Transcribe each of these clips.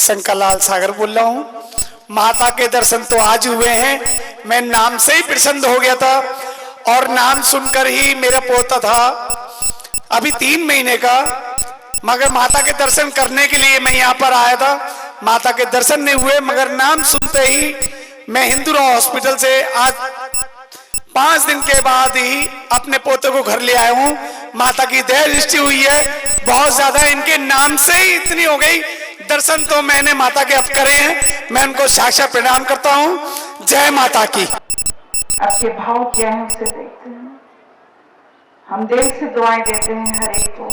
शंकर लाल सागर बोल रहा हूँ। माता के दर्शन तो आज हुए हैं, मैं नाम से ही प्रसन्न हो गया था और नाम सुनकर ही मेरा पोता था अभी 3 महीने का, मगर माता के दर्शन करने के लिए मैं यहाँ पर आया था। माता के दर्शन नहीं हुए, मगर नाम सुनते ही मैं हिंदुरा हॉस्पिटल से आज 5 दिन के बाद ही अपने पोते को घर ले आया हूँ। माता की दया दृष्टि हुई है बहुत ज्यादा, इनके नाम से ही इतनी हो गई। दर्शन तो मैंने माता के अब करे हैं, मैं उनको साक्षात प्रणाम करता हूँ। जय माता की। आपके भाव क्या है उसे देखते हैं, हम दिल से दुआएं देते हैं हर एक को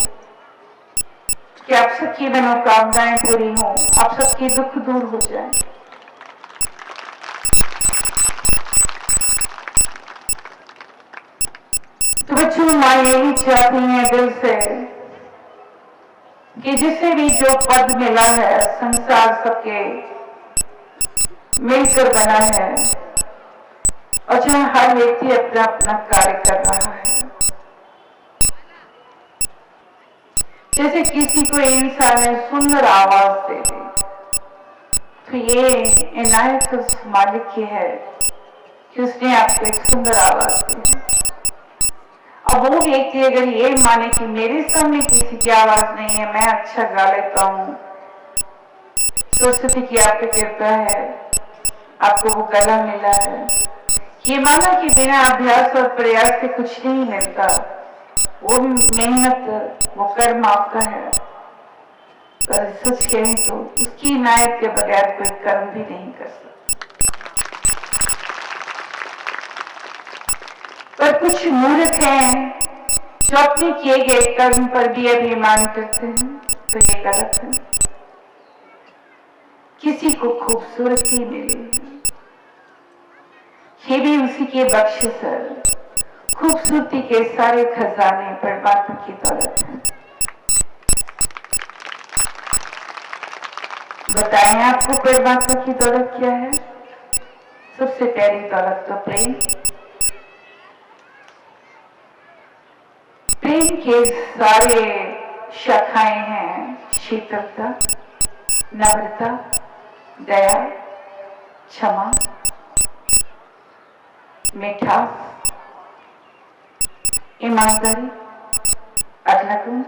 कि आप सबकी मनोकामनाएं पूरी हों, आप सबकी दुख दूर हो जाए। तो बच्चों, माँ यही चाहती है दिल से कि जिसे भी जो पद मिला है, संसार सबके मिलकर बना है और जहां हर व्यक्ति अपना अपना कार्य कर रहा है। जैसे किसी को इंसान ने सुंदर आवाज दे दी, तो ये इनायत उस मालिक की है कि उसने आपको एक सुंदर आवाज दी। अब वो व्यक्ति अगर ये माने कि मेरे सामने किसी की आवाज नहीं है, मैं अच्छा गा लेता हूँ, सरस्वती की आपकी कृपा है, आपको वो कला मिला है, ये माना कि बिना अभ्यास और प्रयास से कुछ नहीं मिलता, वो मेहनत, वो कर्म आपका है। पर सच कहें तो उसकी इनायत के बगैर कोई कर्म भी नहीं कर सकता। पर कुछ मूर्ख हैं जो अपने किए गए कर्म पर भी अभिमान करते हैं, तो ये गलत है। किसी को खूबसूरती मिली है, ये भी उसी के बख्शिश है। खूबसूरती के सारे खजाने परमात्मा की दौलत है। बताएं आपको परमात्मा की दौलत क्या है? सबसे पहली दौलत तो प्रेम। प्रेम के सारे शाखाएं हैं, शीतलता, नम्रता, दया, क्षमा, मिठास, ईमानदारी, अगला गुण,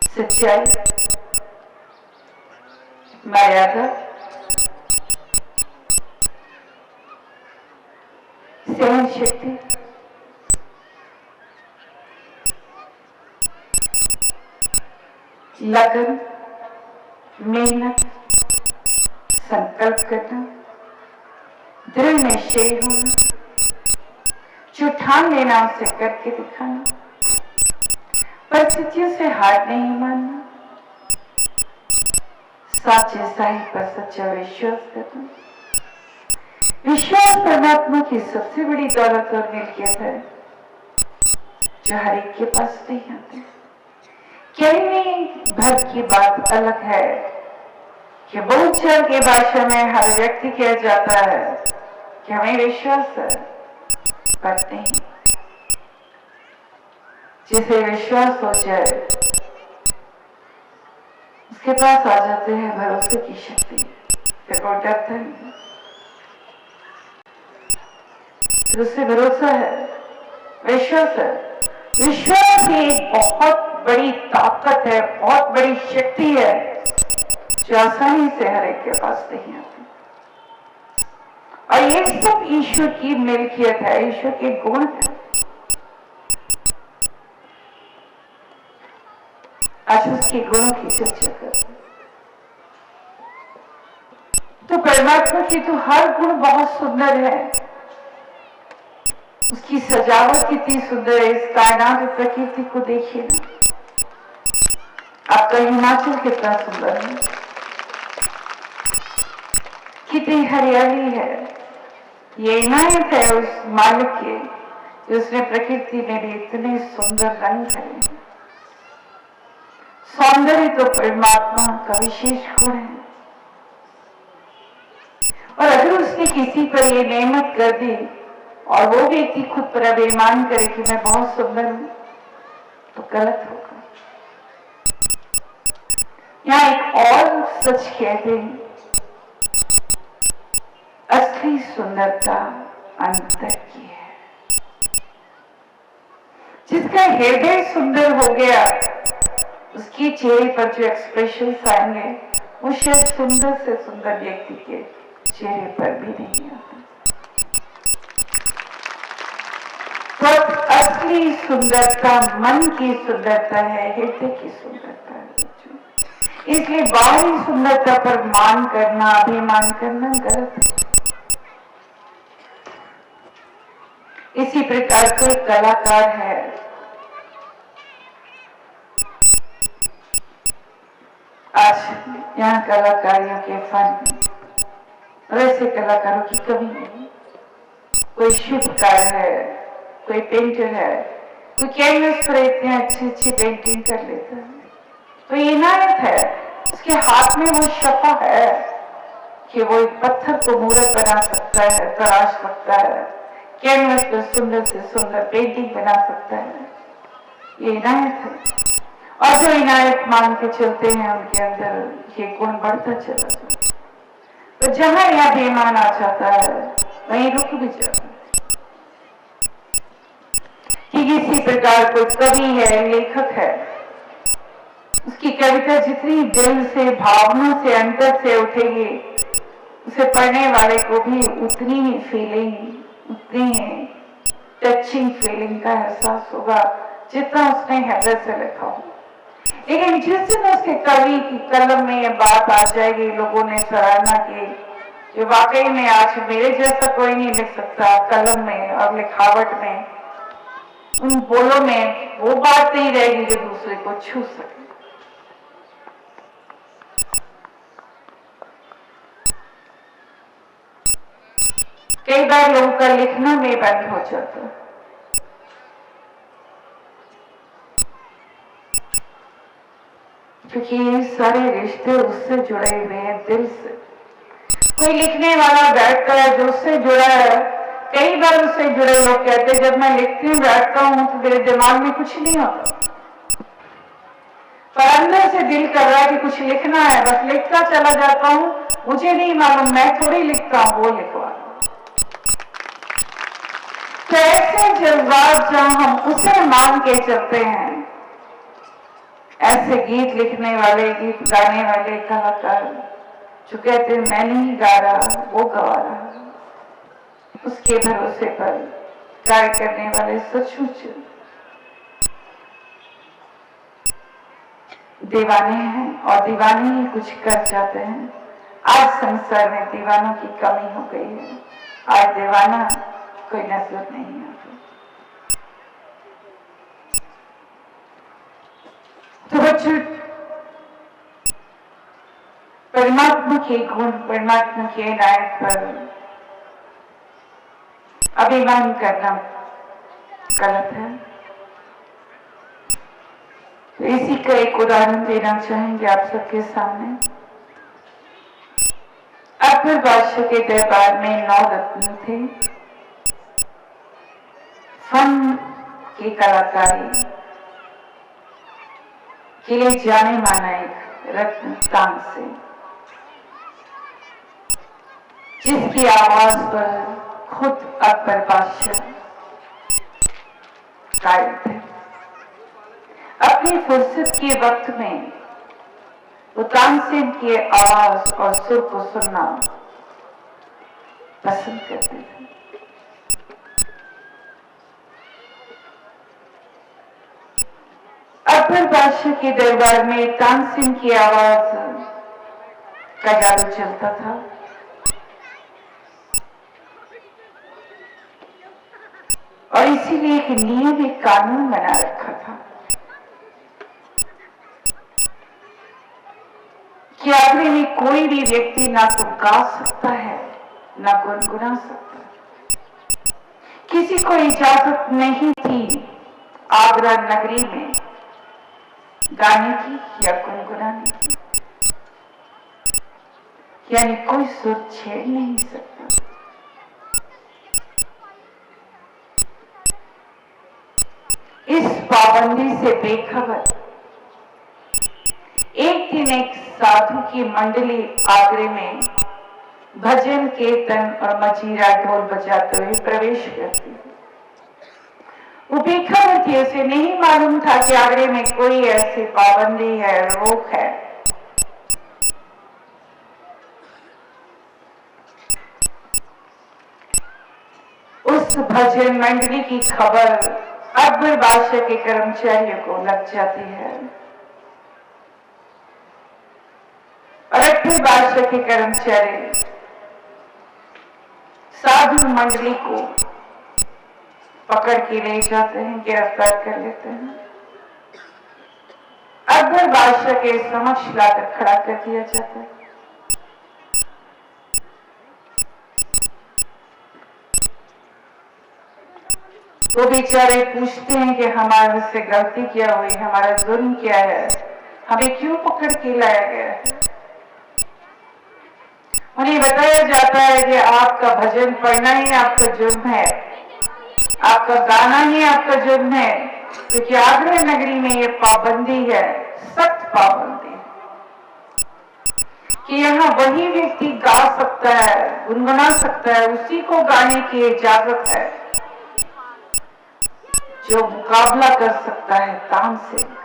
सच्चाई, मर्यादा, सहन शक्ति, लगन, मेहनत, संकल्प करना, दृढ़ निश्चय होना, जो ठान लेना उसे करके दिखाना, परिस्थितियों से हार नहीं मानना, साचे साहिब पर सच्चा विश्वास करना। विश्वास परमात्मा की सबसे बड़ी दौलत और मिल्कियत है, जो हर एक के पास नहीं आती। कहने भर की बात अलग है कि बोलचाल की भाषा में हर व्यक्ति कह जाता है कि हमें विश्वास है, पर नहीं। जिसे विश्वास हो जाए उसके पास आ जाते हैं भरोसे की शक्ति, फिर वो डरता नहीं। तो उससे भरोसा है, विश्वास है। विश्वास ही एक बहुत बड़ी ताकत है, बहुत बड़ी शक्ति है, जो आसानी से हर एक के पास नहीं आती। और ये सब ईश्वर की मिल्कियत है, ईश्वर के गुण है। आज उसके गुणों की चर्चा करते हैं। तो परमात्मा की तो हर गुण बहुत सुंदर है, उसकी सजावट कितनी सुंदर है। इस कायनात और प्रकृति को देखिए ना, आपका हिमाचल कितना सुंदर है, कितनी हरियाली है। ये इनायत है उस मालिक की, जो उसने प्रकृति में भी इतने सुंदर रंग करे। सौंदर्य तो परमात्मा का विशेष गुण है, और अगर उसने किसी पर ये नेमत कर दी और वो व्यक्ति खुद पर अभिमान करे कि मैं बहुत सुंदर हूं, तो गलत होगा। यहाँ एक और सच कहते हैं, असली सुंदरता अंतर की है। जिसका हृदय सुंदर हो गया, उसके चेहरे पर जो एक्सप्रेशन आएंगे वो शायद सुंदर से सुंदर व्यक्ति के चेहरे पर भी नहीं आते। तो असली सुंदरता मन की सुंदरता है, हृदय की सुंदरता है। इसलिए बाहरी सुंदरता पर मान करना, अभिमान करना गलत है। इसी प्रकार कोई कलाकार है, आज यहाँ कलाकारियों के फन और ऐसे कलाकारों की कमी नहीं। कोई शिल्पकार है, कोई पेंटर है, कोई कैनवस पर इतनी अच्छी अच्छी पेंटिंग कर लेता है, तो ये इनायत है। उसके हाथ में वो शफा है कि वो एक पत्थर को मूर्त बना सकता है, तराश सकता है, कैनवस पर सुंदर से सुंदर पेंटिंग बना सकता है। ये इनायत है। और जो इनायत मान के चलते हैं उनके अंदर ये गुण बढ़ता चला जाता है। तो जहां यह बेईमान आ जाता है वहीं रुक भी जाता है। कि किसी प्रकार कोई कवि है, लेखक है, उसकी कविता जितनी दिल से, भावना से, अंतर से उठेगी, उसे पढ़ने वाले को भी उतनी ही फीलिंग, उतनी ही टचिंग फीलिंग का एहसास होगा जितना उसने हृदय से लिखा हो। लेकिन जिस दिन उसके कवि की कलम में ये बात आ जाएगी, लोगों ने सराहना की कि वाकई में आज मेरे जैसा कोई नहीं लिख सकता, कलम में और लिखावट में, उन बोलों में वो बात नहीं रहेगी जो दूसरे को छू सके। कई बार लोगों का लिखना में बंद हो जाता है। क्योंकि ये सारे रिश्ते उससे जुड़े हुए हैं, दिल से। कोई लिखने वाला बैठता है जो उससे जुड़ा है। कई बार उससे जुड़े लोग कहते हैं जब मैं लिखती हूँ, बैठता हूँ तो मेरे दिमाग में कुछ नहीं होता, पर अंदर से दिल कर रहा है कि कुछ लिखना है, बस लिखता चला जाता हूँ। मुझे नहीं मालूम, मैं थोड़ी लिखता हूँ, वो लिखवा। तो ऐसे जज्बात जहां हम उसे मान के चलते हैं, ऐसे गीत लिखने वाले, गीत गाने वाले कलाकार जो कहते हैं मैं नहीं गा रहा, वो गवा रहा, उसके भरोसे पर कार्य करने वाले सचमुच दीवाने हैं और दीवाने ही कुछ कर जाते हैं। आज संसार में दीवानों की कमी हो गई है। आज दीवाना कोई नजर नहीं आता। तो बच्चों, परमात्मा के गुण, परमात्मा के इनायत पर अभिमान करना गलत है। तो इसी का एक उदाहरण देना चाहेंगे आप सबके सामने। अकबर बादशाह के दरबार में 9 रत्न थे। फन की कलाकारी के लिए जाने माना एक रत्न तानसेन, जिसकी आवाज पर खुद अकबर बादशाह कायल थे। अपनी फुर्सत के वक्त में वो तानसेन की आवाज और सुर को सुनना पसंद करते थे। अकबर बादशाह के दरबार में तानसेन की आवाज का जादू चलता था। और इसीलिए एक नियम, एक कानून बना रखा था कि आगरे में कोई भी व्यक्ति ना तो गा सकता है ना गुनगुना सकता है। किसी को इजाजत नहीं थी आगरा नगरी में गाने की या गुनगुनाने की, यानी कोई सुर छेड़ नहीं सकता। इस पाबंदी से बेखबर एक दिन एक साधु की मंडली आगरे में भजन कीर्तन और मजीरा ढोल बजाते हुए प्रवेश करती है। उपेक्षा में थी, उसे नहीं मालूम था कि आगरे में कोई ऐसी पाबंदी है, रोक है। उस भजन मंडली की खबर अकबर बादशाह के कर्मचारियों को लग जाती है और अकबर बादशाह के कर्मचारी साधु मंडली को पकड़ के ले जाते हैं, गिरफ्तार कर लेते हैं। अकबर बादशाह के समक्ष लाकर खड़ा कर दिया जाता है। वो बेचारे पूछते हैं कि हमारे से गलती क्या हुई, हमारा जुर्म क्या है, हमें क्यों पकड़ के लाया गया है। उन्हें बताया जाता है कि आपका भजन पढ़ना ही आपका जुर्म है, आपका गाना ही आपका जुर्म है, क्योंकि आगरा नगरी में ये पाबंदी है, सख्त पाबंदी है कि यहाँ वही व्यक्ति गा सकता है, गुनगुना सकता है, उसी को गाने की इजाजत है जो मुकाबला कर सकता है तानसेन का।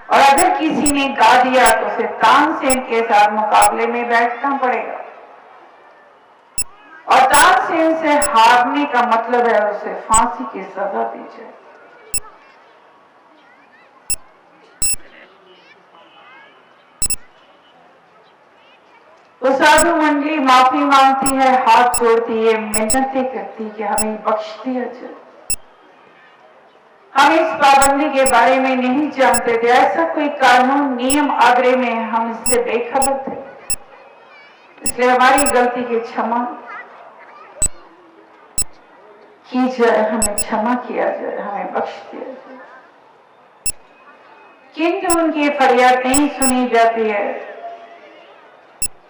और अगर किसी ने गा दिया तो उसे तानसेन के साथ मुकाबले में बैठना पड़ेगा, और तानसेन से हारने का मतलब है उसे फांसी की सजा दी जाए। तो साधु मंडली माफी मांगती है, हाथ जोड़ती है, मिन्नतें करती कि हमें बख्श दिया जाए, हम इस पाबंदी के बारे में नहीं जानते थे, ऐसा कोई कानून नियम आगरे में हम इससे बेखबर थे, इसलिए हमारी गलती की क्षमा की जाए, हमें क्षमा किया जाए, हमें बख्श दिया जाए। किंतु उनकी फरियाद नहीं सुनी जाती है।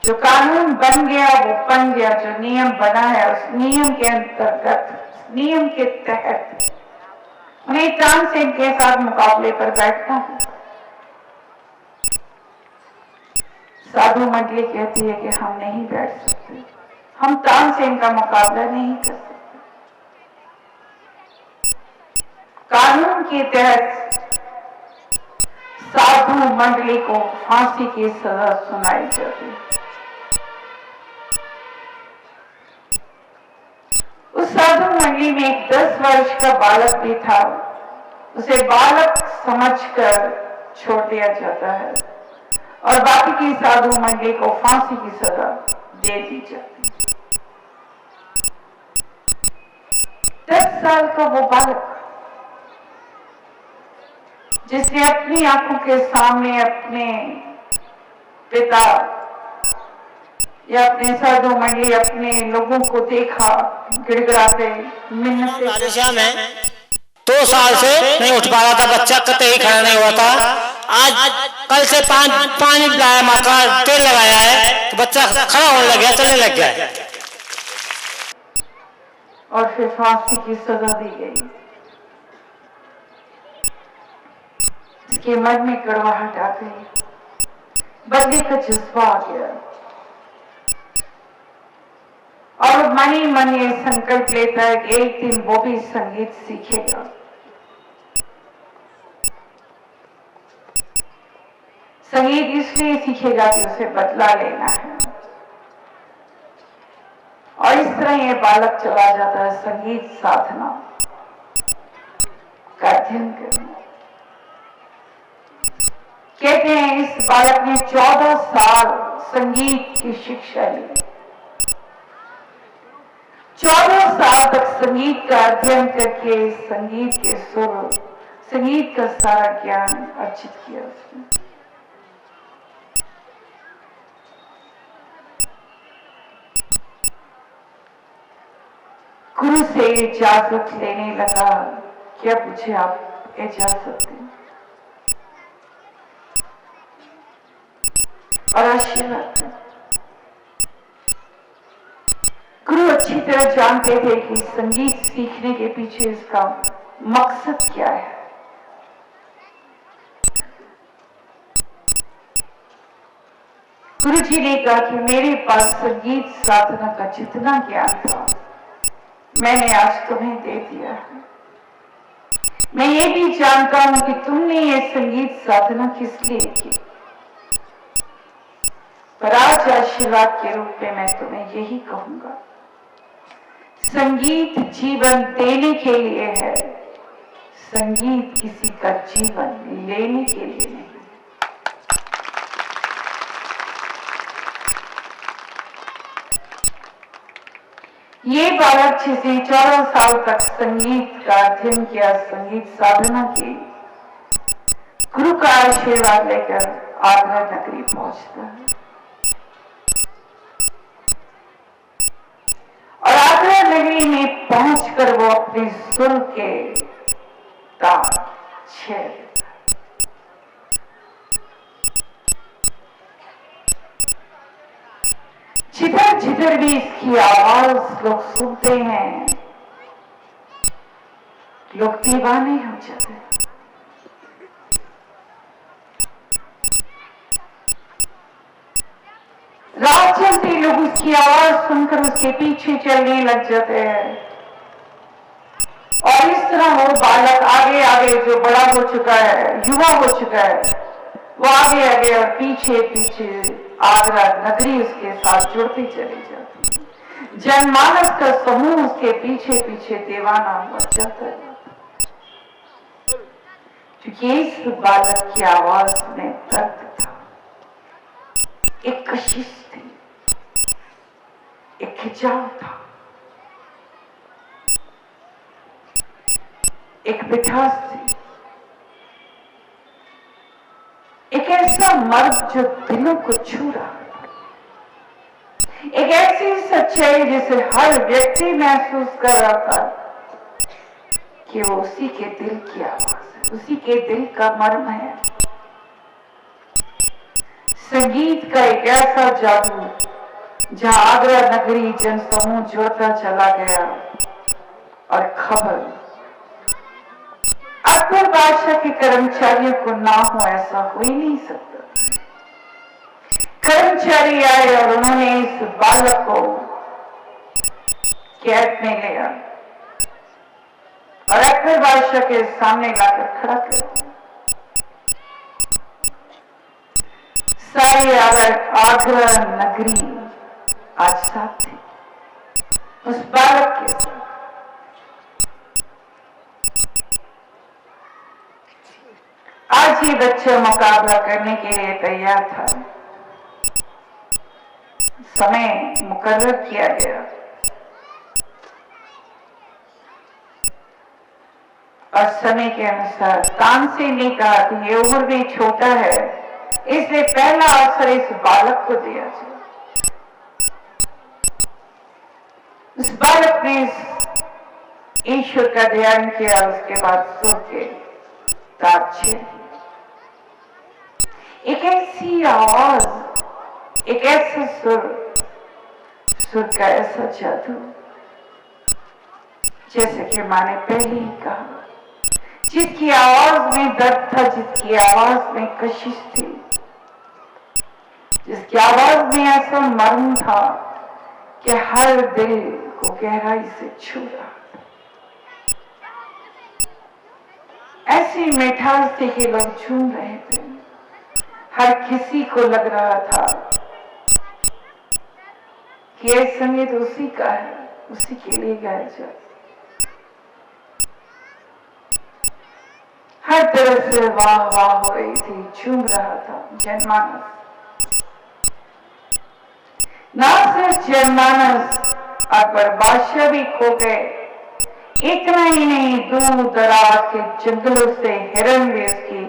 जो कानून बन गया वो बन गया, जो नियम बना है उस नियम के अंतर्गत, नियम के तहत उन्हें तानसेन के साथ मुकाबले पर बैठना है। साधु मंडली कहती है कि हम नहीं बैठ सकते, हम तानसेन का मुकाबला नहीं कर सकते। कानून के तहत साधु मंडली को फांसी की सजा सुनाई जाती है। उस साधु मंडली में एक 10 वर्ष का बालक भी था, उसे बालक समझकर छोड़ दिया जाता है और बाकी की साधु मंडली को फांसी की सजा दे दी जाती है। 10 साल का वो बालक जिसने अपनी आंखों के सामने अपने पिता या अपने साधु मंडली अपने लोगों को देखा गिड़गिड़ाते, मिन्नतें। राधेश्याम है, 2 साल से नहीं उठ पा रहा था बच्चा, कतई खड़ा नहीं हुआ था। आज कल से पानी पिलाया, माँ का तेल लगाया है तो बच्चा खड़ा होने लग गया, चलने लग गया। और फिर फांसी की सजा दी गई। इसके मन में कड़वाहट आ गई, बदले का जज्बा आ गया और मन ही मन ये संकल्प लेता है कि एक दिन वो भी संगीत सीखेगा। संगीत इसलिए सीखेगा कि उसे बदला लेना है। और इस तरह ये बालक चला जाता है संगीत साधना का अध्ययन करने। कहते हैं इस बालक ने 14 साल संगीत की शिक्षा ली। 14 साल तक संगीत का अध्ययन करके संगीत के सुर, संगीत का सारा ज्ञान अर्जित किया उसने। गुरु से इजाजत लेने लगा, क्या मुझे आप इजाजत दें? और आशीर्वाद। गुरु अच्छी तरह जानते थे कि संगीत सीखने के पीछे इसका मकसद क्या है। गुरु जी ने कहा कि मेरे पास संगीत साधना का जितना ज्ञान था मैंने आज तुम्हें दे दिया है। मैं ये भी जानता हूं कि तुमने ये संगीत साधना किस लिए की, पर आज आशीर्वाद के रूप में मैं तुम्हें यही कहूंगा, संगीत जीवन देने के लिए है, संगीत किसी का जीवन लेने के लिए नहीं। ये बालक जिसे 14 साल तक संगीत का अध्ययन किया, संगीत साधना की, गुरु का आशीर्वाद लेकर आगरा नगरी पहुंचता है और आगरा नगरी में पहुंचकर वो अपने सुर के तार छेड़, जिधर जिधर भी इसकी आवाज लोग सुनते हैं लोग दीवाने हो जाते हैं। रात चलते लोग उसकी आवाज सुनकर उसके पीछे चलने लग जाते हैं और इस तरह वो बालक आगे आगे जो बड़ा हो चुका है, युवा हो चुका है, वो आगे आगे और पीछे पीछे आगरा नगरी उसके साथ जुड़ती चली जाती है। जनमानस का समूह उसके पीछे पीछे दीवाना हो जाता है, क्योंकि इस बालक की आवाज में दर्द था, एक कशिश थी, एक खिंचाव था, एक मिठास थी, एक ऐसा मर्द जो दिलों को छू रहा था, एक ऐसी सच्चाई जिसे हर व्यक्ति महसूस कर रहा था कि वो उसी के दिल की आवाज है, उसी के दिल का मर्म है। संगीत का एक ऐसा जादू जहां आगरा नगरी जनसमूह जुड़ता चला गया और खबर अकबर बादशाह के कर्मचारियों को ना हो ऐसा हो ही नहीं सकता। कर्मचारी आए और उन्होंने इस बालक को कैद में लिया और अकबर बादशाह के सामने लाकर खड़ा कर। सारी आगरा नगरी आज साथ थी उस बालक के साथ। आज ये बच्चा मुकाबला करने के लिए तैयार था। समय मुकर्रर किया गया और समय के अनुसार तानसेन ने कहा कि ये उम्र भी छोटा है, इसलिए पहला अवसर इस बालक को दिया जाए। उस बालक ने ईश्वर का ध्यान किया, उसके बाद सुर के तार छेड़े। एक ऐसी आवाज, एक ऐसा सुर का ऐसा जादू, जैसे कि माँ ने पहले ही कहा, जिसकी आवाज में दर्द था, जिसकी आवाज में कशिश थी, जिसकी आवाज में ऐसा मर्म था कि हर दिल को गहराई से छू रहा था। ऐसी मिठास थी कि लोग झूम रहे थे। हर किसी को लग रहा था कि ये संगीत उसी का है, उसी के लिए गाया जाए। हर तरह से वाह वाह हो रही थी, झूम रहा था जनमानस। ना सिर्फ जनमानस, अकबर बादशाह भी खो गए। इतना ही नहीं, दूर दराज के जंगलों से हिरन भी उसकी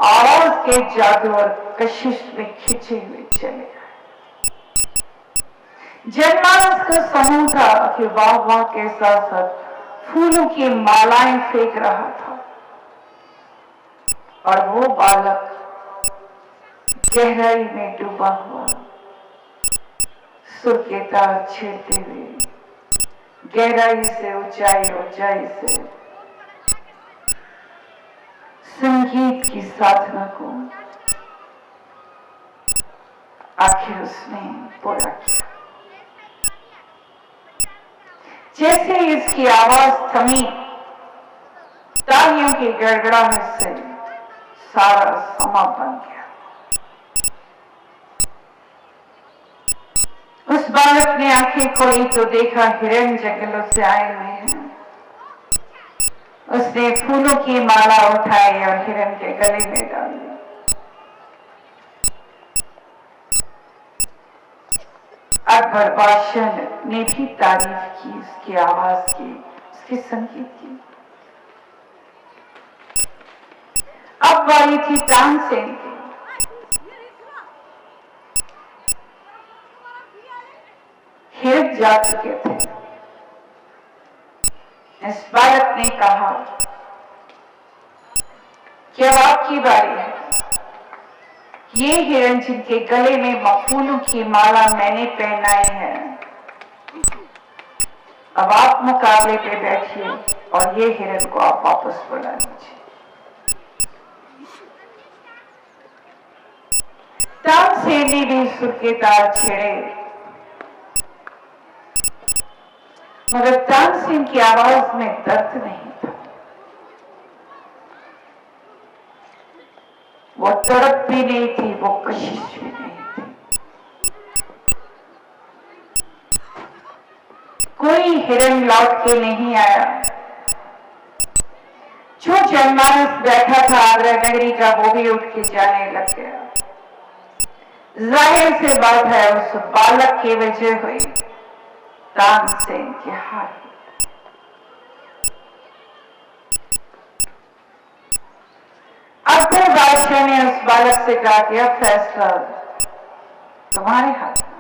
आवाज के जादू और कशिश में खिंचे हुए चले आए। जनमानस का समूह था कि वाह वाह के साथ साथ फूलों की मालाएं फेंक रहा था और वो बालक गहराई में डूबा हुआ सुर के तार छेड़ते हुए गहराई से ऊंचाई से संगीत की साधना को आखिर उसने पूरा किया। जैसे इसकी आवाज थमी, तालियों की गड़गड़ाहट से सारा समा बन गया। उस बालक ने आंखें खोली तो देखा हिरण जंगलों से आए हुए हैं। उसने फूलों की माला उठाई और हिरण के गले में डाल दी। अकबर बादशाह ने भी तारीफ की उसकी आवाज की, उसके संगीत की। अब वाली थी तानसेन की। हिरण जा चुके थे। इस बालक ने कहा कि अब आपकी बारी है। ये हिरण जिनके गले में फूलों की माला मैंने पहनाई है, अब आप मुकाबले पे बैठिए और ये हिरण को आप वापस बुला लीजिए। तानसेन ने भी सुर के तार छेड़े, मगर तानसेन की आवाज में दर्द नहीं था। वो तड़प भी नहीं थी, वो कशिश भी नहीं थी। कोई हिरण लौट के नहीं आया। जो जनमानस बैठा था आगरा नगरी का, वो भी उठ के जाने लग गया। जाहिर सी बात है उस बालक की वजह हुई तानसेन की हार। अकबर बादशाह ने उस बालक से कहा कि अब फैसला तुम्हारे हाथ में।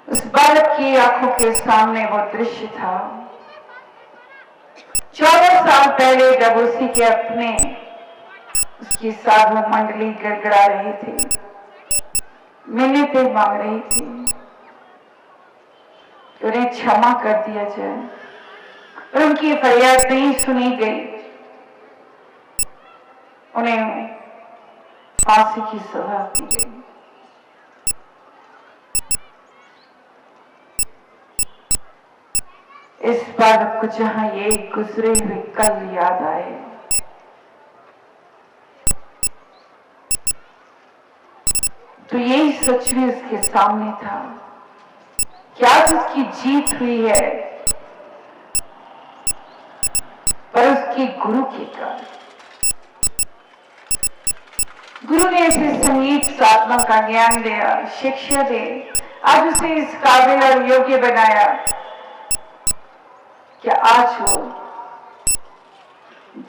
उस बालक की आंखों के सामने वो दृश्य था 14 साल पहले, जब उसी के अपने उसकी साधु मंडली गड़गड़ा रही थी, मिन्नतें मांग रही थी, उन्हें क्षमा कर दिया जाए। और उनकी फरियाद नहीं सुनी गई, उन्हें फांसी की सजा दी गई। इस बालक को जहां ये गुजरे हुए कल याद आए, तो यही सच में उसके सामने था कि आज उसकी जीत हुई है, पर उसके गुरु के कारण। गुरु ने उसे संगीत साधना का ज्ञान दिया, शिक्षा दी, आज उसे इस काबिल और योग्य बनाया कि आज वो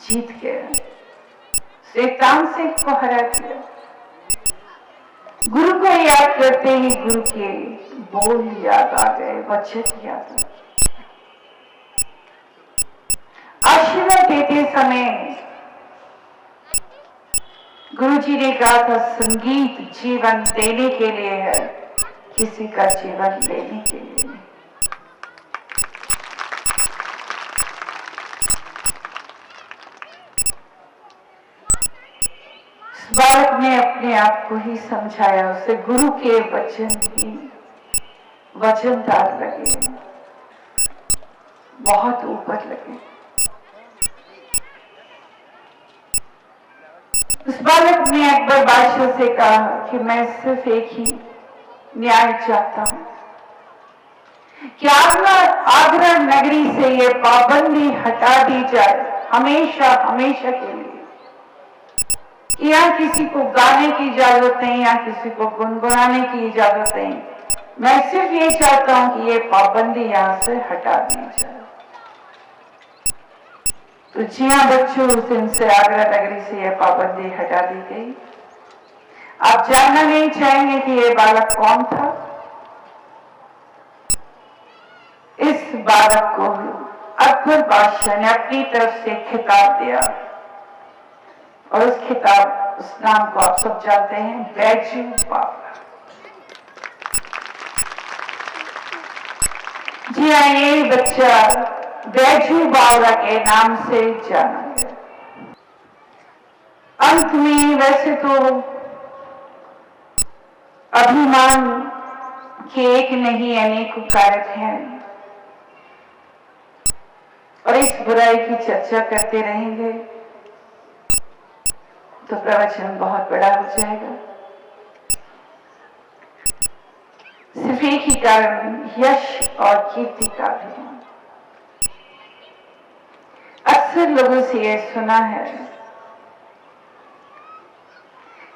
जीत गया, तानसेन को हरा दिया। गुरु को याद करते ही गुरु के बोल याद आ गए, वचन याद आ गए। आशीर्वाद देते समय गुरुजी ने कहा था, संगीत जीवन देने के लिए है, किसी का जीवन लेने के लिए नहीं। बालक ने अपने आप को ही समझाया, उसे गुरु के वचन ही वचनदार लगे, बहुत ऊपर लगे। उस बालक ने अकबर बादशाह से कहा कि मैं सिर्फ एक ही न्याय चाहता हूं कि आगरा नगरी से ये पाबंदी हटा दी जाए, हमेशा हमेशा के लिए। यहाँ किसी को गाने की इजाजत नहीं, यहाँ किसी को गुनगुनाने की इजाजत नहीं। मैं सिर्फ ये चाहता हूं कि ये पाबंदी यहाँ से हटा दी जाए। तो जी हाँ बच्चों, उस दिन से आगरा नगरी से यह पाबंदी हटा दी गई। आप जानना नहीं चाहेंगे कि यह बालक कौन था? इस बालक को अकबर बादशाह ने अपनी तरफ से खिताब दिया, और उस खिताब, उस नाम को आप सब जानते हैं, बैजू बावरा। जी हाँ, ये बच्चा बैजू बावरा के नाम से जाना गया। अंत में वैसे तो अभिमान के एक नहीं अनेक कारक हैं, और इस बुराई की चर्चा करते रहेंगे तो प्रवचन बहुत बड़ा हो जाएगा। सिर्फ एक ही कारण, यश और कीर्ति का भी। अक्सर लोगों से यह सुना है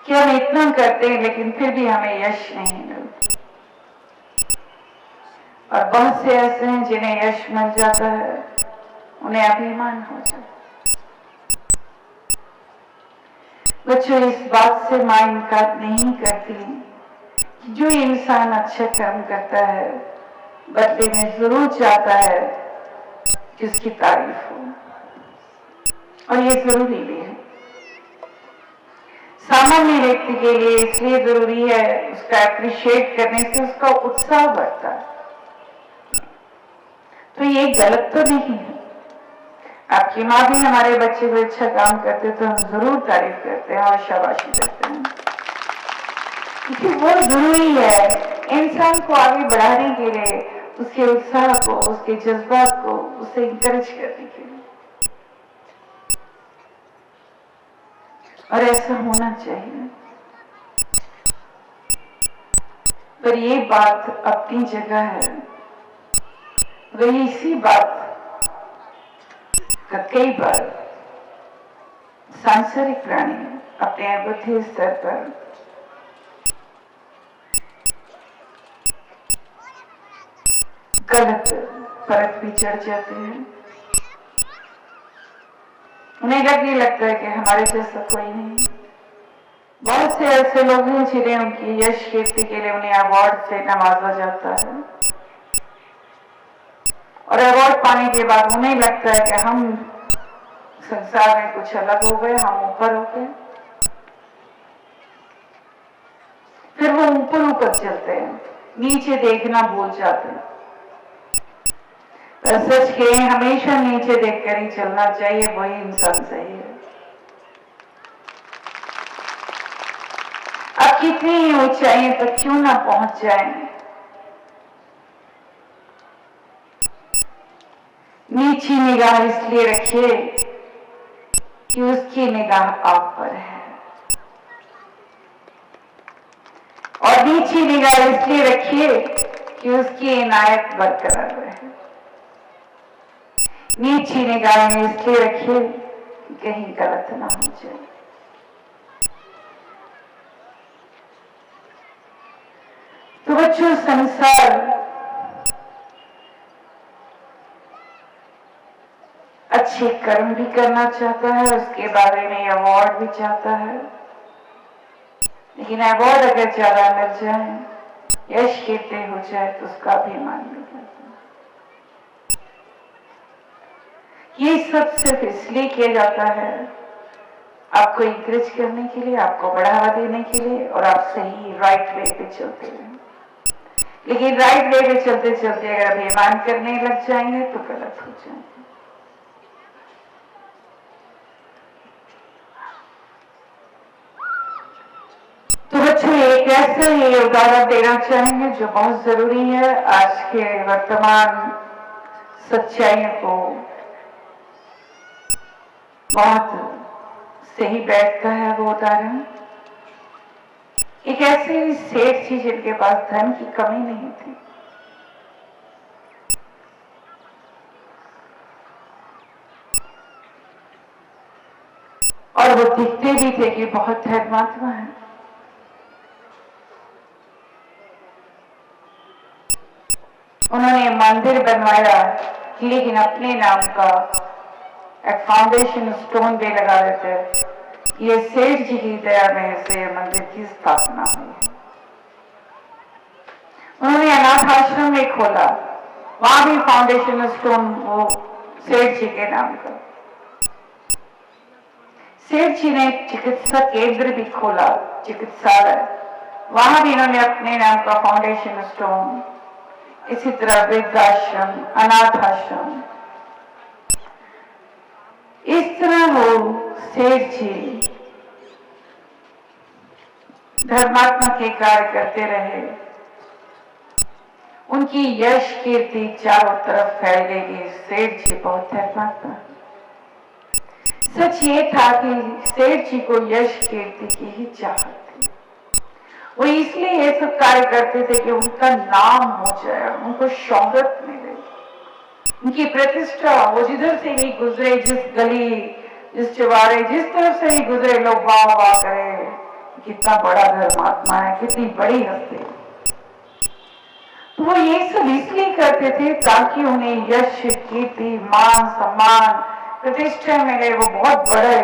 कि हम इतना करते हैं लेकिन फिर भी हमें यश नहीं मिलता, और बहुत से ऐसे हैं जिन्हें यश मिल जाता है, उन्हें अभिमान हो जाता है। बच्चों, इस बात से मां इनकार नहीं करती कि जो इंसान अच्छा कर्म करता है बदले में जरूर चाहता है कि उसकी तारीफ हो, और ये जरूरी भी है। सामान्य व्यक्ति के लिए इसलिए जरूरी है, उसका अप्रिशिएट करने से उसका उत्साह बढ़ता है। तो ये गलत तो नहीं है। आपकी माँ भी हमारे बच्चे को अच्छा काम करते तो हम जरूर तारीफ करते हैं और शाबाशी देते हैं, क्योंकि वो जरूरी है इंसान को आगे बढ़ाने के लिए, उसके उत्साह को, उसके जज्बात को, उसे इंकरेज करने के लिए। और ऐसा होना चाहिए। पर ये बात अपनी जगह है। वही इसी बात का कई बार सांसारिक प्राणी अपने बुद्धि स्तर पर गलत परत भी चढ़ जाते हैं। उन्हें लगने लगता है कि हमारे जैसा कोई नहीं। बहुत से ऐसे लोग हैं जिन्हें उनकी यश कीर्ति के लिए उन्हें अवार्ड से नवाजा जाता है, और अवार्ड पाने के बाद उन्हें लगता है कि हम संसार में कुछ अलग हो गए, हम ऊपर हो गए। फिर वो ऊपर ऊपर चलते हैं, नीचे देखना भूल जाते हैं। सच के हमेशा नीचे देखकर ही चलना चाहिए, वही इंसान सही है। अब कितनी ही ऊंचाई पर क्यों ना पहुंच जाए, नीची निगाह इसलिए रखिए कि उसकी निगाह आप पर है, और नीची निगाह इसलिए रखिए कि उसकी इनायत बरकरार रहे। नीची निगाहें इसलिए रखिए कि कहीं गलत ना हो जाए। तो बच्चों, संसार अच्छे कर्म भी करना चाहता है, उसके बारे में अवार्ड भी चाहता है, लेकिन अवार्ड अगर ज्यादा मिल जाए, यश कीर्ति हो जाए, तो उसका अभिमान मिल जाता है। ये सब सिर्फ इसलिए किया जाता है आपको इंकरेज करने के लिए, आपको बढ़ावा देने के लिए, और आप सही राइट वे पे चलते रहें। लेकिन राइट वे पे चलते चलते अगर अभिमान करने लग जाएंगे तो गलत हो जाएंगे। तो बच्चों, एक ऐसा ही उदाहरण देना चाहेंगे जो बहुत जरूरी है आज के वर्तमान सच्चाइयों को बहुत सही बैठता है। वो उदाहरण एक ऐसे सेठ थी जिनके पास धन की कमी नहीं थी, और वो दिखते भी थे कि बहुत धर्मात्मा है। उन्होंने मंदिर बनवाया, लेकिन अपने नाम का एक फाउंडेशन स्टोन पे लगा देते, ये सेठ जी की दया में से मंदिर की स्थापना हुई है। उन्होंने अनाथ आश्रम में खोला, वहां भी फाउंडेशन स्टोन वो सेठ जी के नाम का। सेठ जी ने चिकित्सा केंद्र भी खोला, चिकित्सालय, वहां भी इन्होंने अपने नाम का फाउंडेशन स्टोन। इसी तरह वृद्धाश्रम, अनाथ आश्रम, इस तरह वो सेठ जी धर्मात्मा के कार्य करते रहे, उनकी यश कीर्ति चारों तरफ फैल गई। सेठ जी बहुत धर्मात्मा। सच ये था कि सेठ जी को यश कीर्ति की ही चाहत थी। वो इसलिए ये सब कार्य करते थे कि उनका नाम हो जाए, उनको शोहरत मिले, उनकी प्रतिष्ठा। वो जिधर से भी गुजरे, जिस गली, जिस चौबारे, जिस तरफ से भी गुजरे, लोग वाह वाह करे, कितना बड़ा धर्मात्मा है, कितनी बड़ी हस्ती। तो वो ये सब इसलिए करते थे ताकि उन्हें यश कीर्ति मान सम्मान प्रतिष्ठा मिले, वो बहुत बड़े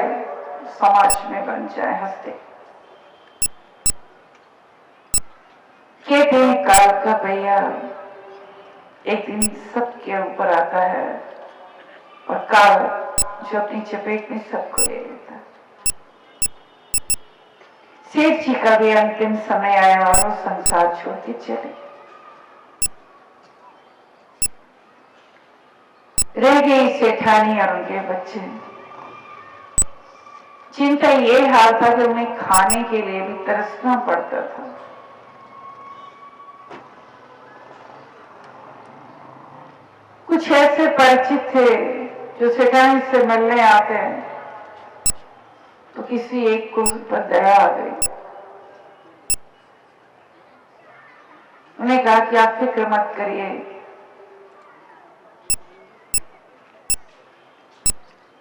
समाज में बन जाए, हंसते। कहते हैं काल का पहिया एक दिन सबके ऊपर आता है और काल जो अपनी चपेट में सबको ले लेता है। सेठ जी का भी अंतिम समय आया और वो संसार छोड़ के चले। रह गई सेठानी और उनके बच्चे। चिंता ये हाल था कि उन्हें खाने के लिए भी तरसना पड़ता था। कुछ ऐसे परिचित थे जो सेठानी से मिलने आते हैं, तो किसी एक को उस पर दया आ गई। उन्हें कहा कि आप फिक्र मत करिए,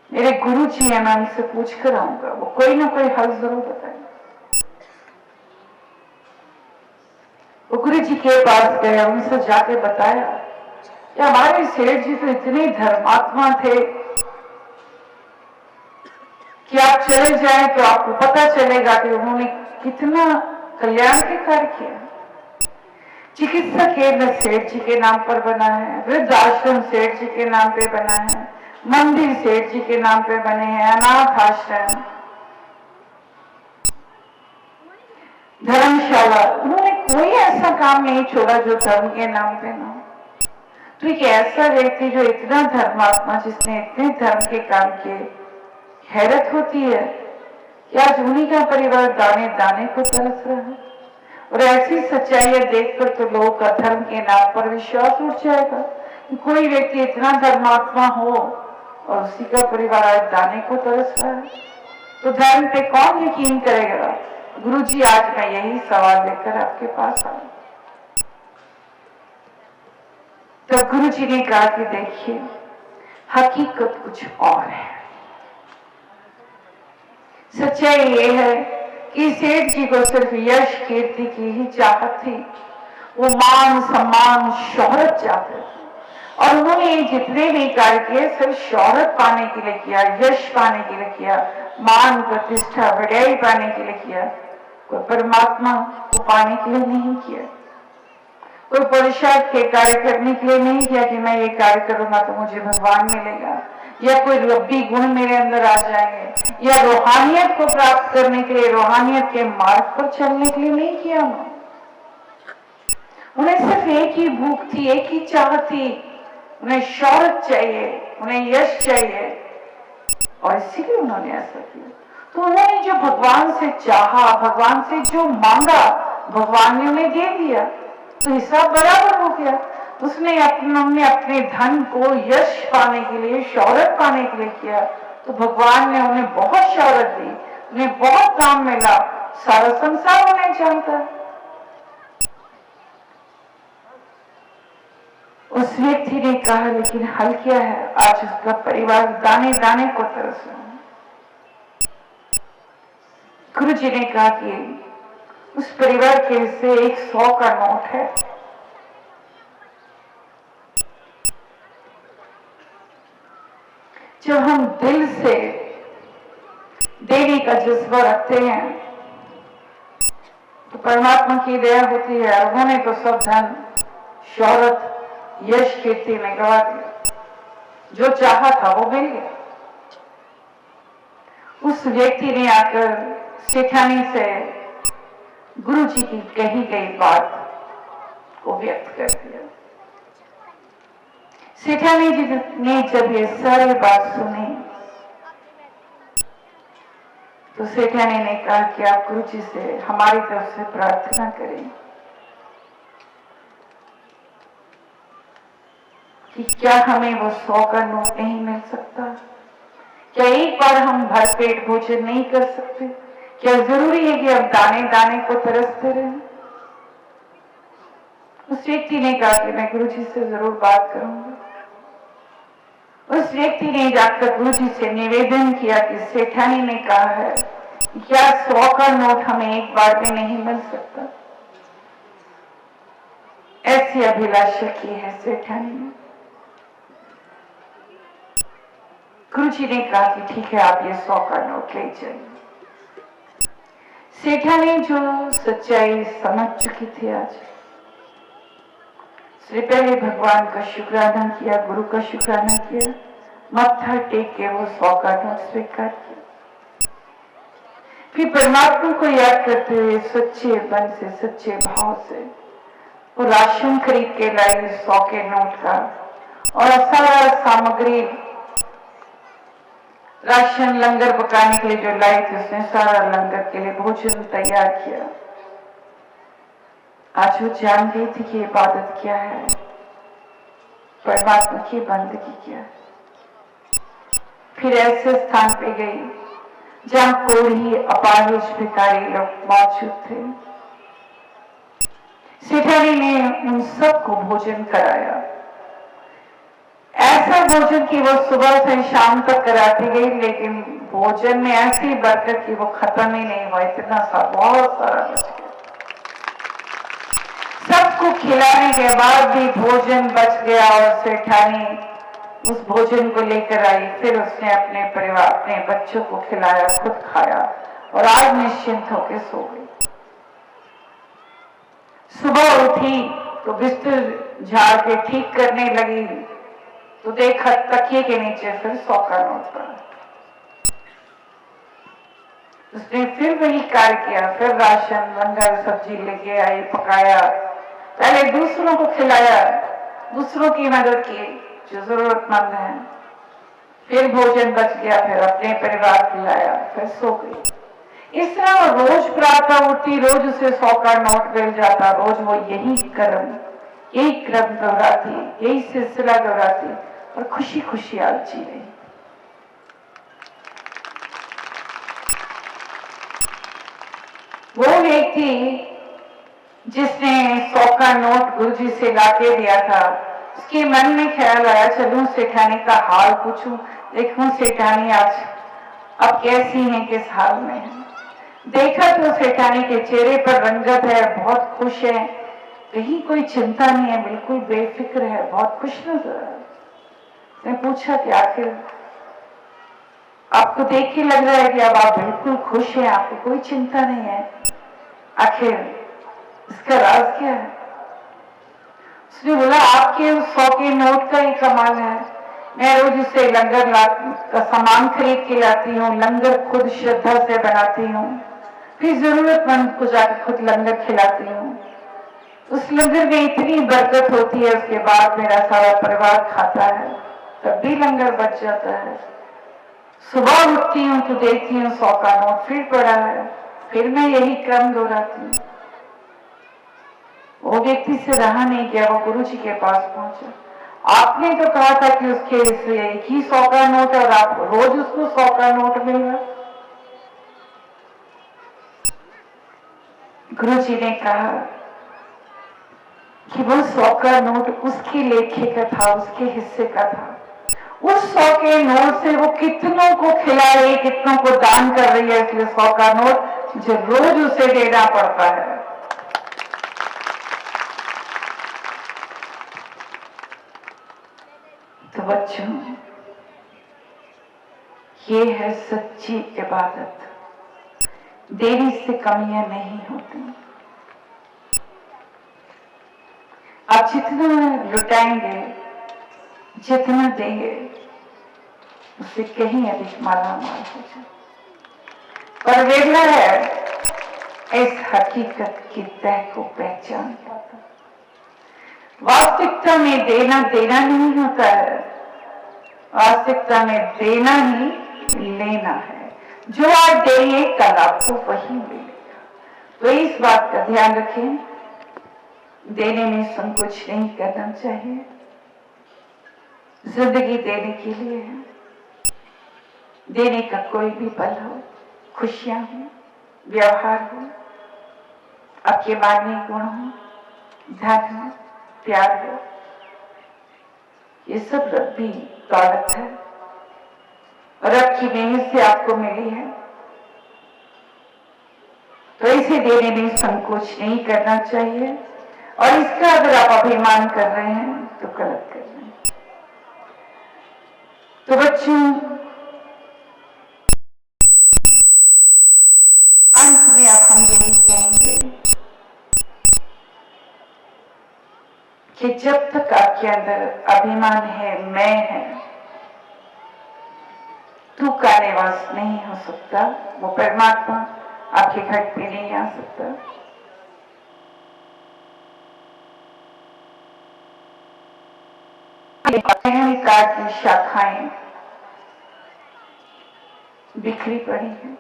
मेरे गुरु जी हैं, मैं उनसे पूछ कर आऊंगा, वो कोई ना कोई हल जरूर बताएंगे। वो गुरु जी के पास गए, उनसे जाके बताया कि हमारे सेठ जी तो इतने धर्मात्मा थे कि आप चले जाएं तो आपको पता चलेगा कि उन्होंने कितना कल्याण के कार्य किया। चिकित्सा केंद्र सेठ जी के नाम पर बना है, वृद्धाश्रम सेठ जी के नाम पे बना है, मंदिर सेठ जी के नाम पे बने हैं, अनाथ आश्रम, धर्मशाला। उन्होंने कोई ऐसा काम नहीं छोड़ा जो धर्म के नाम पे ना हो। तो एक ऐसा व्यक्ति जो इतना धर्मात्मा, जिसने इतने धर्म के काम किए, हैरत होती है कि आज उन्हीं का परिवार दाने दाने को तरस रहा है। और ऐसी सच्चाई देखकर तो लोगों का धर्म के नाम पर विश्वास उठ जाएगा कि कोई व्यक्ति इतना धर्मात्मा हो और उसी का परिवार आज दाने को तरस रहा है, तो धर्म पे कौन यकीन करेगा। गुरुजी, आज मैं यही सवाल लेकर आपके पास आया। तो गुरुजी ने कहा कि देखिए, हकीकत कुछ और है। सच्चाई ये है कि सेठ जी को सिर्फ यश कीर्ति की ही चाहत थी। वो मान सम्मान शोहरत चाहते थे और उन्होंने जितने भी कार्य किए सिर्फ शोहरत पाने के लिए किया, यश पाने के लिए किया, मान प्रतिष्ठा बढ़ाई पाने के लिए किया। कोई परमात्मा को पाने के लिए नहीं किया, कोई पुरुषार्थ के कार्य करने के लिए नहीं किया कि मैं ये कार्य करूंगा तो मुझे भगवान मिलेगा, या कोई रब्बी गुण मेरे अंदर आ जाएंगे, या रूहानियत को प्राप्त करने के लिए, रूहानियत के मार्ग पर चलने के लिए नहीं किया। उन्हें सिर्फ एक ही भूख थी, एक ही चाह थी, उन्हें शोहरत चाहिए, उन्हें यश चाहिए, और इसीलिए उन्होंने ऐसा किया। तो उन्होंने जो भगवान से चाहा, भगवान से जो मांगा, भगवान ने उन्हें दे दिया, तो हिसाब बराबर हो गया। उसने अपने धन को यश पाने के लिए, शोहरत पाने के लिए किया, तो भगवान ने उन्हें बहुत शोहरत दी, उन्हें बहुत काम मिला, सारा संसार उन्हें जानता है। उस व्यक्ति ने कहा, लेकिन हल क्या है? आज उसका परिवार दाने दाने को तरस रहा है। गुरु जी ने कहा कि उस परिवार के से 100 का नोट है, जब हम दिल से देने का जज्बा रखते हैं तो परमात्मा की दया होती है। उन्होंने तो सब धन शोहरत यश कीर्ति में गवा दिया, जो चाहा था वो मिल गया। उस व्यक्ति ने आकर सेठानी से गुरु जी की कही गई बात को व्यक्त कर दिया। सेठानी जी ने जब ये सारी बात सुनी तो सेठानी ने कहा कि आप गुरु जी से हमारी तरफ से प्रार्थना करें कि क्या हमें वो 100 का नोट नहीं मिल सकता? क्या एक बार हम भरपेट भोजन नहीं कर सकते? क्या जरूरी है कि अब दाने दाने को तरसते रहें? उस व्यक्ति ने कहा कि मैं गुरु जी से जरूर बात करूंगा। उस व्यक्ति ने जाकर गुरु जी से निवेदन किया कि सेठानी ने कहा है क्या 100 का नोट हमें एक बार में नहीं मिल सकता? ऐसी अभिलाषा की है सेठानी ने। गुरु जी ने कहा कि ठीक है, आप ये 100 का नोट ले जाइए। सेठानी जो सच्चाई समझ चुकी थी आज, उसने पहले भगवान का शुक्राना किया, गुरु का शुक्राना किया, मत्था टेक के वो 100 का नोट स्वीकार किया। फिर परमात्मा को याद करते हुए सच्चे मन से, सच्चे भाव से वो राशन खरीद के लाई 100 के नोट का, और सारा सामग्री राशन लंगर पकाने के लिए जो लाई थी, उसने सारा लंगर के लिए भोजन तैयार किया। आज वो जान गई थी कि इबादत क्या है, परमात्मा की बंदगी क्या है। फिर ऐसे स्थान पे गई जहां कोढ़ी अपाहिज भिखारी लोग मौजूद थे। सेठानी ने उन सबको भोजन कराया, ऐसा भोजन कि वो सुबह से शाम तक कराती गई, लेकिन भोजन में ऐसी बरकत कि वो खत्म ही नहीं हुआ। इतना सा बहुत सारा बच गया। सबको खिलाने के बाद भी भोजन बच गया और सेठानी उस भोजन को लेकर आई। फिर उसने अपने परिवार, अपने बच्चों को खिलाया, खुद खाया और आज निश्चिंत होकर सो गई। सुबह उठी तो बिस्तर झाड़ के ठीक करने लगी तो देखा तकिए के नीचे फिर 100 का नोट पड़ा। उसने फिर वही कार्य किया, फिर राशन लंगर सब्जी लेके आई, पकाया, पहले दूसरों को खिलाया, दूसरों की मदद की जो जरूरतमंद है। फिर भोजन बच गया, फिर अपने परिवार खिलाया, फिर सो गई। इस तरह रोज प्रातः उठती, रोज उसे 100 का नोट मिल जाता। रोज वो यही क्रम दोहराती, यही सिलसिला दोहराती और खुशी खुशी आज जी रही। वो व्यक्ति जिसने 100 का नोट गुरुजी से लाके दिया था, उसके मन में ख्याल आया चलूं सेठानी का हाल पूछूं, देखूं सेठानी आज अब कैसी है, किस हाल में है। देखा तो सेठानी के चेहरे पर रंगत है, बहुत खुश है, कहीं कोई चिंता नहीं है, बिल्कुल बेफिक्र है, बहुत खुश नजर है। उसने पूछा कि आखिर आपको देख के लग रहा है कि अब आप बिल्कुल खुश हैं, आपको कोई चिंता नहीं है, आखिर इसका राज क्या है? उसने बोला आपके उस 100 के नोट का ही कमाल है। मैं रोज उससे लंगर का सामान खरीद के लाती हूँ, लंगर खुद श्रद्धा से बनाती हूँ, फिर जरूरतमंद को जाकर खुद लंगर खिलाती हूँ। उस लंगर में इतनी बरकत होती है, उसके बाद मेरा सारा परिवार खाता है, तब भी लंगर बच जाता है। सुबह उठती हूँ तो देखती हूँ 100 का नोट फिर पड़ा है, फिर मैं यही क्रम दोहराती हूँ। वो व्यक्ति से रहा नहीं गया, वो गुरु जी के पास पहुंचा। आपने तो कहा था कि उसके से एक ही 100 का नोट है और आप रोज उसको 100 का नोट मिल रहा। गुरु जी ने कहा कि वो 100 का नोट उसके लेखे का था, उसके हिस्से का था। उस 100 के नोट से वो कितनों को खिला रही, कितनों को दान कर रही है, इसलिए 100 का नोट जो रोज उसे देना पड़ता है। तो बच्चों, ये है सच्ची इबादत। देरी से कमियां नहीं होती। आप जितना लुटाएंगे, जितना देंगे, उससे कहीं अधिक मालामाल हो जाए। पर वेला है इस हकीकत की तय को पहचान पाता। वास्तविकता में देना नहीं होता है, वास्तविकता में देना ही लेना है। जो आज देंगे कल आपको वही मिलेगा। तो इस बात का ध्यान रखें, देने में संकोच नहीं करना चाहिए। जिंदगी देने के लिए है। देने का कोई भी पल हो, खुशियां हो, व्यवहार हो, आपके मानवीय गुण हो, धन हो, प्यार हो, ये सब रब्बी दौलत है और रब की मेहनत से आपको मिली है। तो इसे देने में संकोच नहीं करना चाहिए और इसका अगर आप अभिमान कर रहे हैं तो गलत कर रहे हैं। तो बच्चों, अंत में अब हम यही कहेंगे कि जब तक आपके अंदर अभिमान है, मैं है, तू का निवास नहीं हो सकता, वो परमात्मा आपके घर पे नहीं आ सकता। अहंकार की शाखाएं बिखरी पड़ी हैं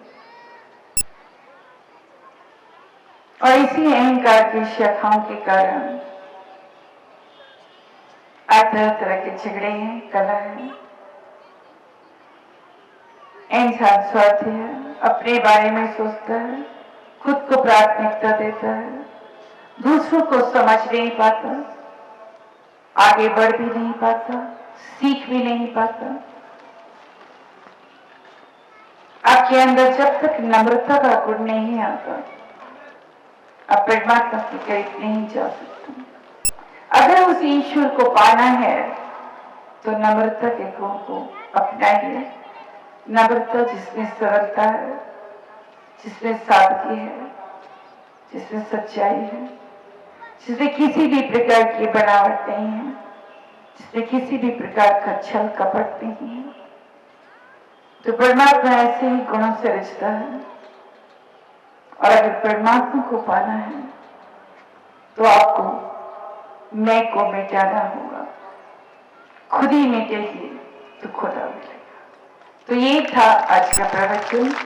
और इसी अहंकार की शाखाओं के कारण तरह तरह के झगड़े हैं, कलह है। इंसान स्वार्थी है, अपने बारे में सोचता है, खुद को प्राथमिकता देता है, दूसरों को समझ नहीं पाता, आगे बढ़ भी नहीं पाता, सीख भी नहीं पाता। आपके अंदर जब तक नम्रता का गुण नहीं आता, आप परमात्मा के करीब नहीं जा सकते। अगर उस ईश्वर को पाना है तो नम्रता के गुण को अपनाइए। नम्रता जिसमें सरलता है, जिसमें सादगी है, जिसमें सच्चाई है, जिसमें किसी भी प्रकार की बनावट नहीं है, जिसमें किसी भी प्रकार का छल कपट नहीं है, तो परमात्मा ऐसे ही गुणों से रचता है। और अगर परमात्मा को पाना है तो आपको मैं को मिटाना होगा। खुद ही मिटेगी तो खुदा मिलेगा। तो ये था आज का प्रवचन।